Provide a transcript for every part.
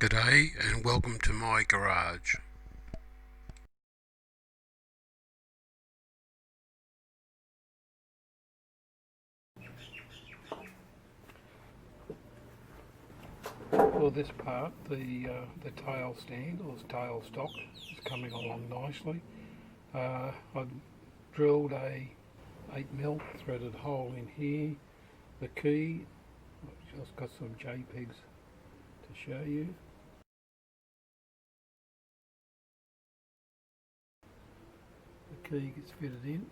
G'day and welcome to my garage. For this part, the tail stand or tail stock is coming along nicely. I've drilled a 8mm threaded hole in here. The key, I've just got some JPEGs to show you. The key gets fitted in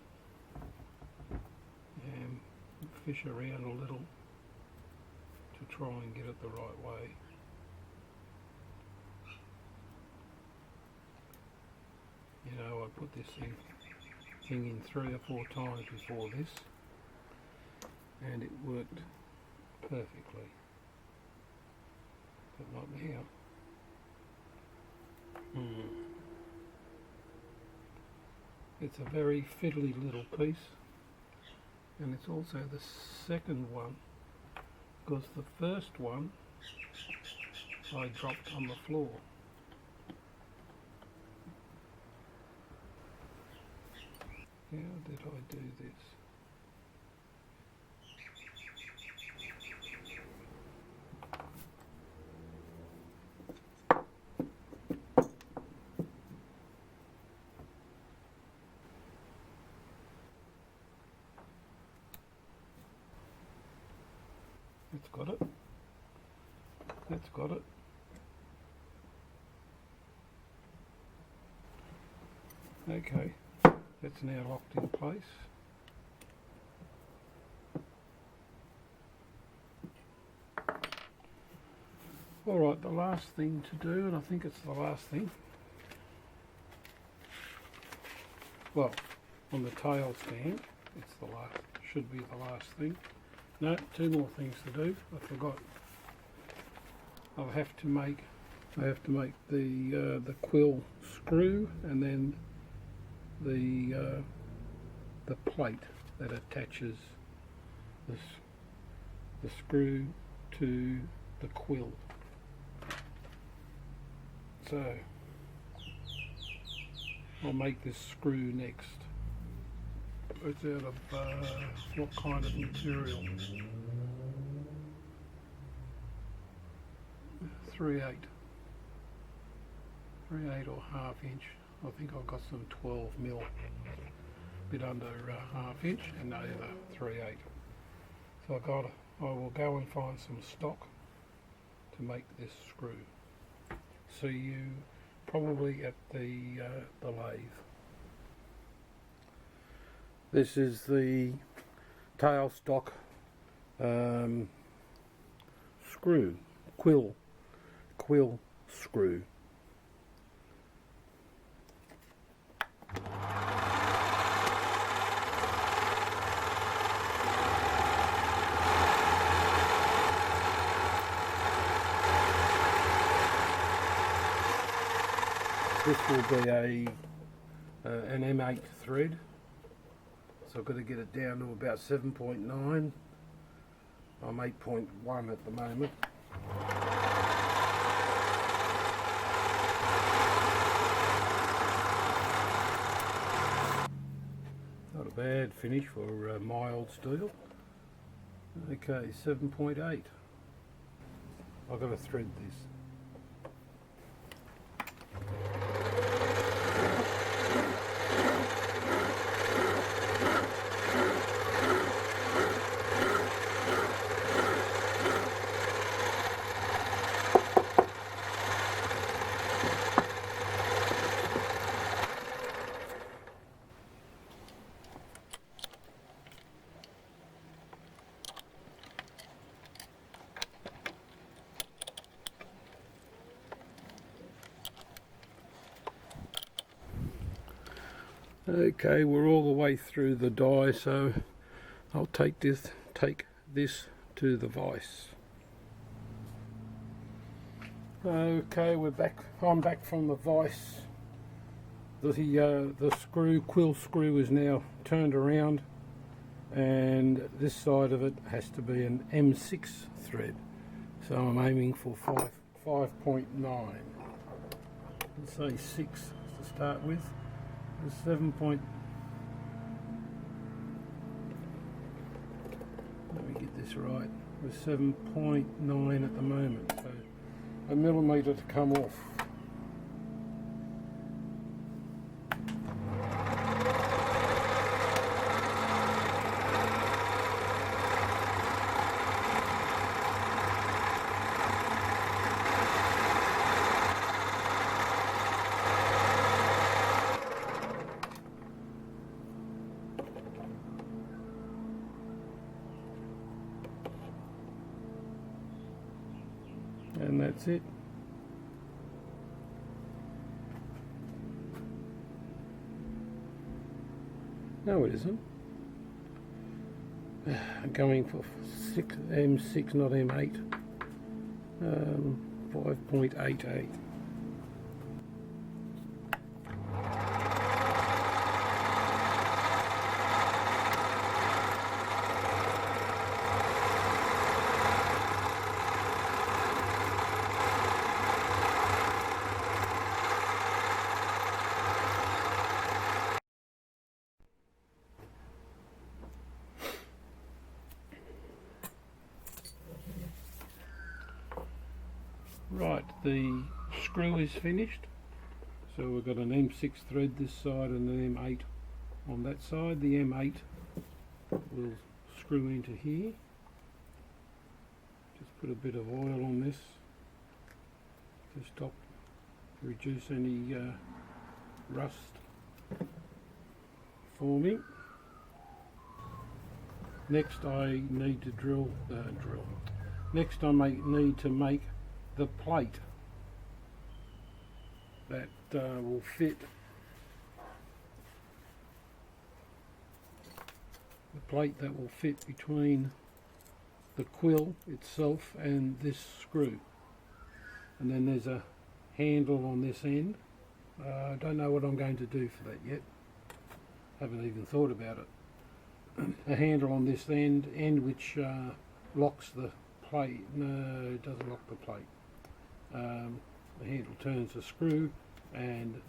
and fish around a little to try and get it the right way. You know, I put this thing in 3 or 4 times before this and it worked perfectly, but not now. It's a very fiddly little piece, and it's also the second one, because the first one I dropped on the floor. How did I do this? It's got it. It's got it. Okay, that's now locked in place. Alright, the last thing to do, and I think it's the last thing, well, on the tail stand, it's the last, should be the last thing. No, 2 more things to do. I forgot. I have to make the quill screw, and then the plate that attaches the screw to the quill. So I'll make this screw next. It's out of what kind of material? 3/8 or 1/2 inch. I think I've got some 12mm, a bit under 1/2 inch, and over 3/8. So I will go and find some stock to make this screw. See you probably at the lathe. This is the tail stock screw, quill screw. This will be an M8 thread. So I've got to get it down to about 7.9. I'm 8.1 at the moment. Not a bad finish for mild steel. Okay, 7.8. I've got to thread this. Okay, we're all the way through the die, so I'll take this to the vise. Okay, we're back. I'm back from the vise. The quill screw is now turned around, and this side of it has to be an M6 thread. So I'm aiming for 5.9. Let's say 6 to start with. There's 7 point. Let me get this right. There's 7.9 at the moment, so a millimetre to come off. And that's it. No, it isn't. I'm going for M6, not M8. 5.88. Right, the screw is finished, so we've got an M6 thread this side and an M8 on that side. The M8 will screw into here. Just put a bit of oil on this to stop, reduce any rust forming. Next I need to Next I need to make the plate that will fit between the quill itself and this screw, and then there's a handle on this end. I don't know what I'm going to do for that yet, haven't even thought about it. A handle on this end which locks the plate. No, it doesn't lock the plate. The handle turns the screw and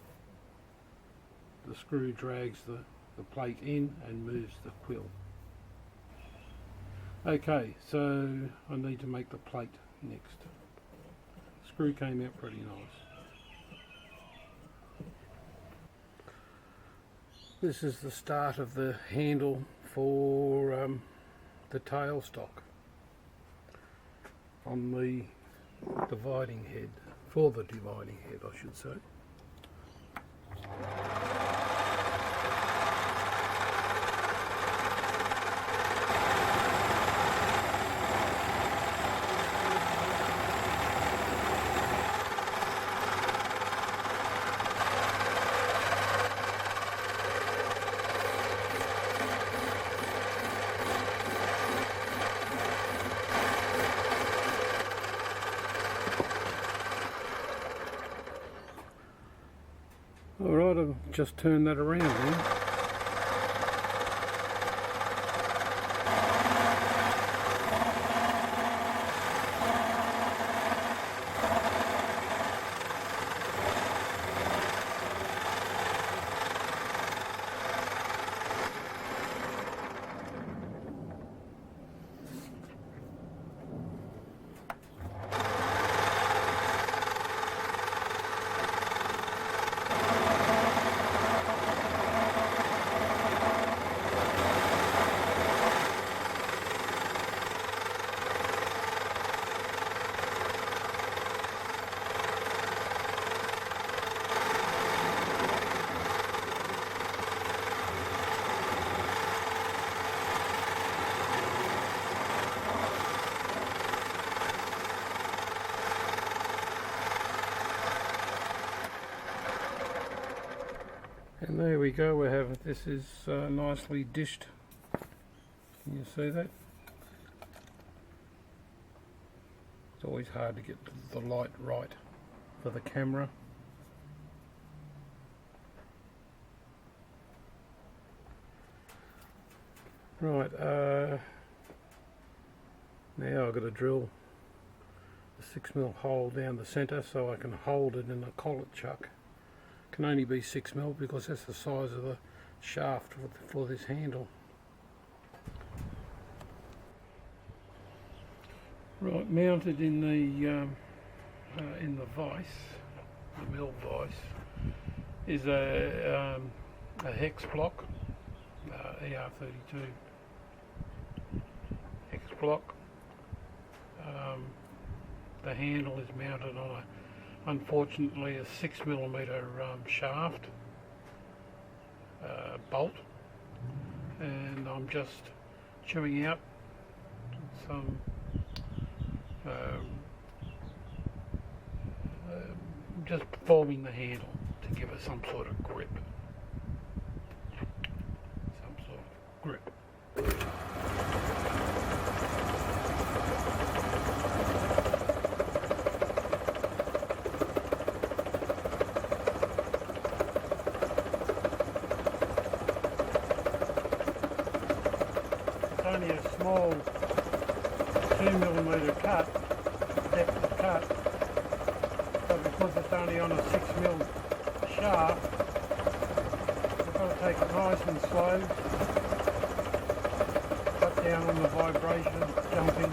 the screw drags the plate in and moves the quill. Okay, so I need to make the plate next. The screw came out pretty nice. This is the start of the handle for the tailstock on the dividing head, for the dividing head I should say. Alright, I'll just turn that around then. And there we go, we have it. This is nicely dished. Can you see that? It's always hard to get the light right for the camera. Right, now I've got to drill a 6mm hole down the centre so I can hold it in a collet chuck. Can only be 6mm because that's the size of the shaft for this handle. Right, mounted in the vise, the mill vise, is a hex block, ER32 hex block. The handle is mounted on unfortunately a 6mm shaft bolt, and I'm just chewing out some just forming the handle to give it some sort of grip. It's only a small 2mm cut, depth of cut, but because it's only on a 6mm shaft, I've got to take it nice and slow, cut down on the vibration, jumping.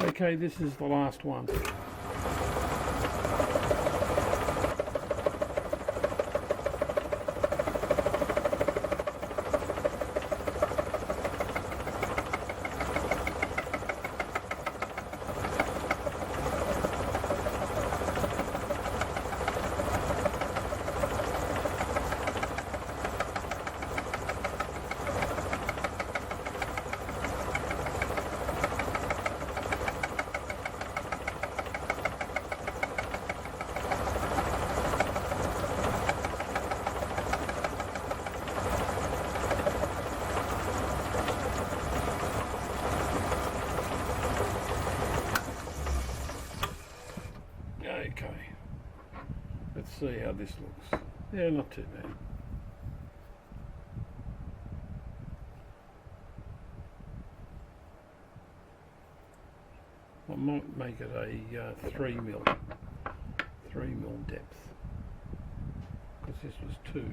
Okay, this is the last one. Okay, let's see how this looks. Yeah, not too bad. I might make it a 3mm depth, because this was 2.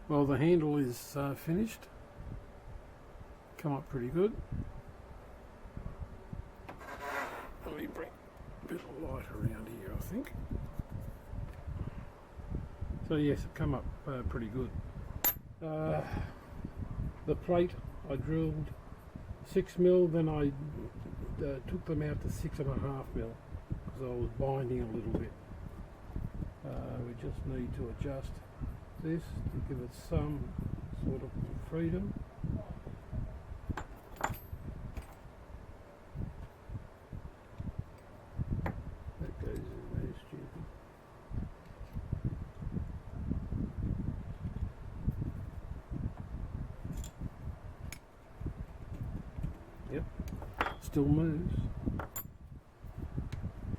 Well, the handle is finished. Come up pretty good. Let me bring a bit of light around here, I think. So yes, it come up pretty good. The plate I drilled 6mm, then I took them out to 6.5mm because I was binding a little bit. We just need to adjust this to give it some sort of freedom. That goes in there, stupid. Yep, still moves.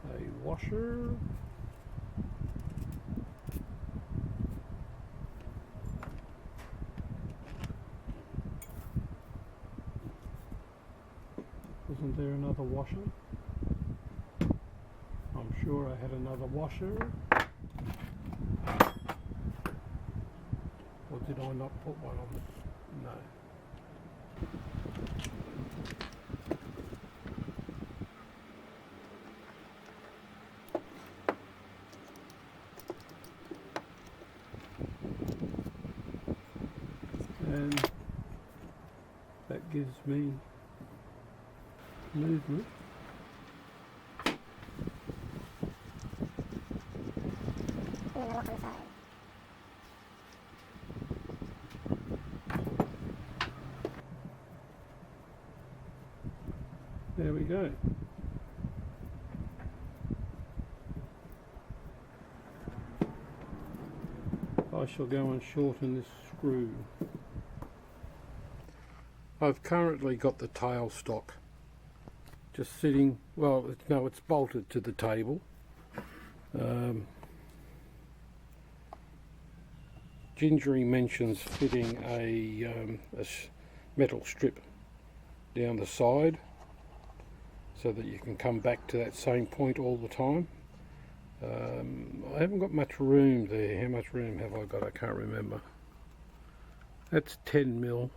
A washer. actually. I'm sure I had another washer. Or did I not put one on? No. And that gives me movement. There we go. I shall go and shorten this screw. I've currently got the tailstock just sitting, well, it's bolted to the table. Gingery mentions fitting a metal strip down the side so that you can come back to that same point all the time. I haven't got much room there. How much room have I got? I can't remember. That's 10 mil.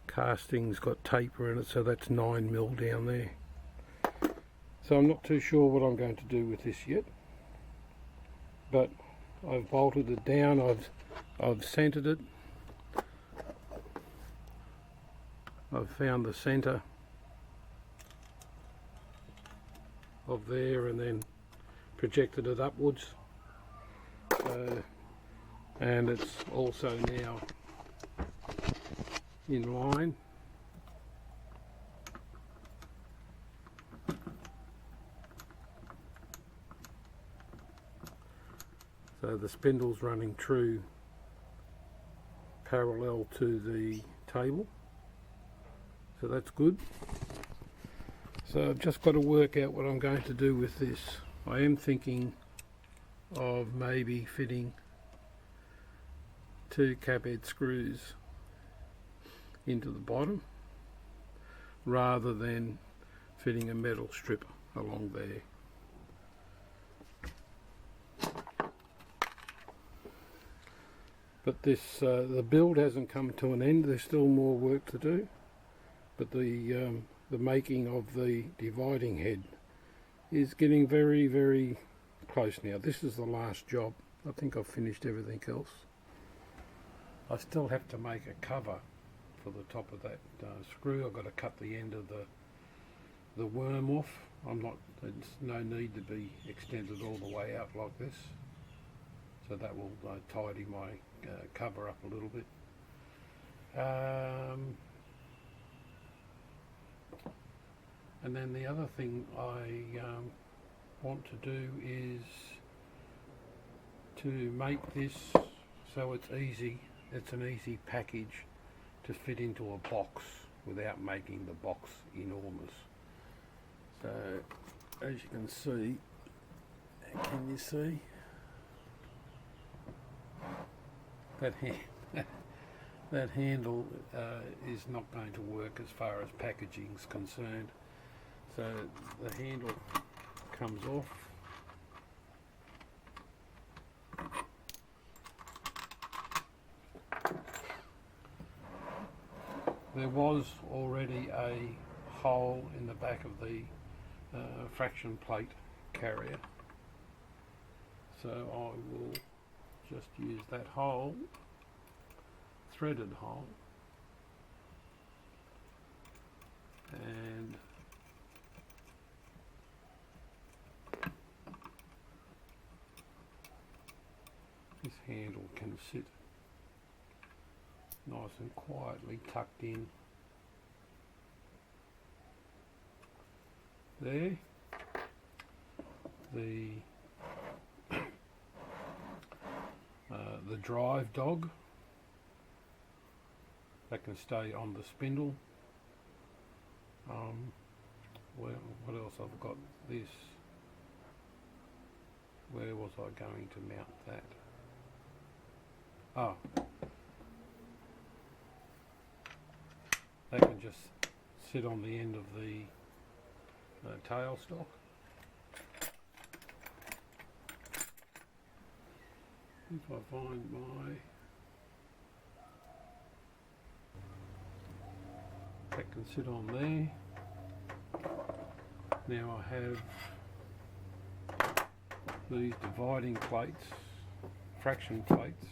Casting's got taper in it, so that's 9 mil down there. So I'm not too sure what I'm going to do with this yet, but I've bolted it down. I've centered it. I've found the center of there and then projected it upwards, and it's also now in line. So the spindle's running true parallel to the table, so that's good. So I've just got to work out what I'm going to do with this. I am thinking of maybe fitting 2 cap head screws into the bottom rather than fitting a metal strip along there. But this the build hasn't come to an end. There's still more work to do, but the making of the dividing head is getting very, very close now. This is the last job. I think I've finished everything else. I still have to make a cover for the top of that screw. I've got to cut the end of the worm off. There's no need to be extended all the way out like this. So that will tidy my cover up a little bit. And then the other thing I want to do is to make this so it's an easy package to fit into a box without making the box enormous. So as you can see, that handle is not going to work as far as packaging is concerned. So the handle comes off. There was already a hole in the back of the fraction plate carrier, so I will just use that hole, threaded hole, and this handle can sit nice and quietly tucked in there. The drive dog that can stay on the spindle. What else I've got? This. Where was I going to mount that? That can just sit on the end of the tailstock. If I find that can sit on there. Now I have these dividing plates, fraction plates.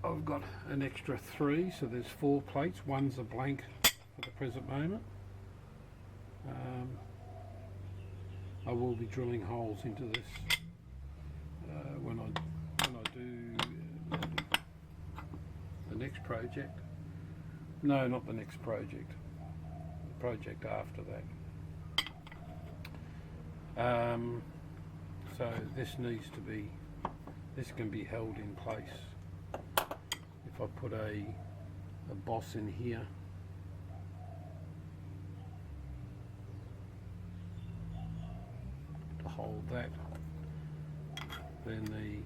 I've got an extra 3, so there's 4 plates. One's a blank for the present moment. I will be drilling holes into this when I do the next project. No, not the next project. The project after that. So this needs to be. This can be held in place. If I put a boss in here, to hold that, then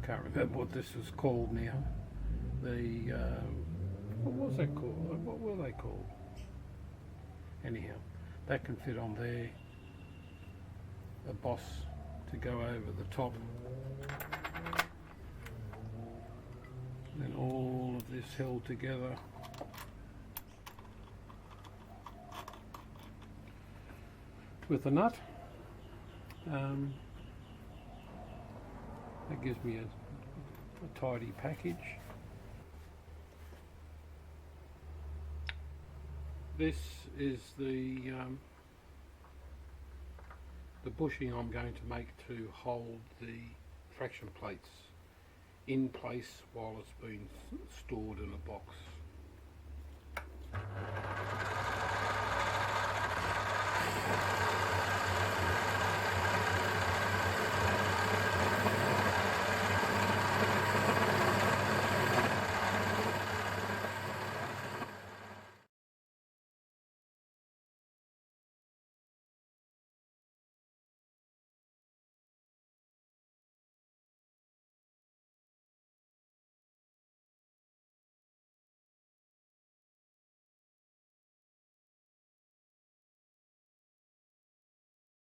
I can't remember what this is called now. What was that called? What were they called? Anyhow, that can fit on there. A boss to go over the top. Then all of this held together. With a nut. That gives me a tidy package. This is the bushing I'm going to make to hold the fraction plates in place while it's been stored in a box.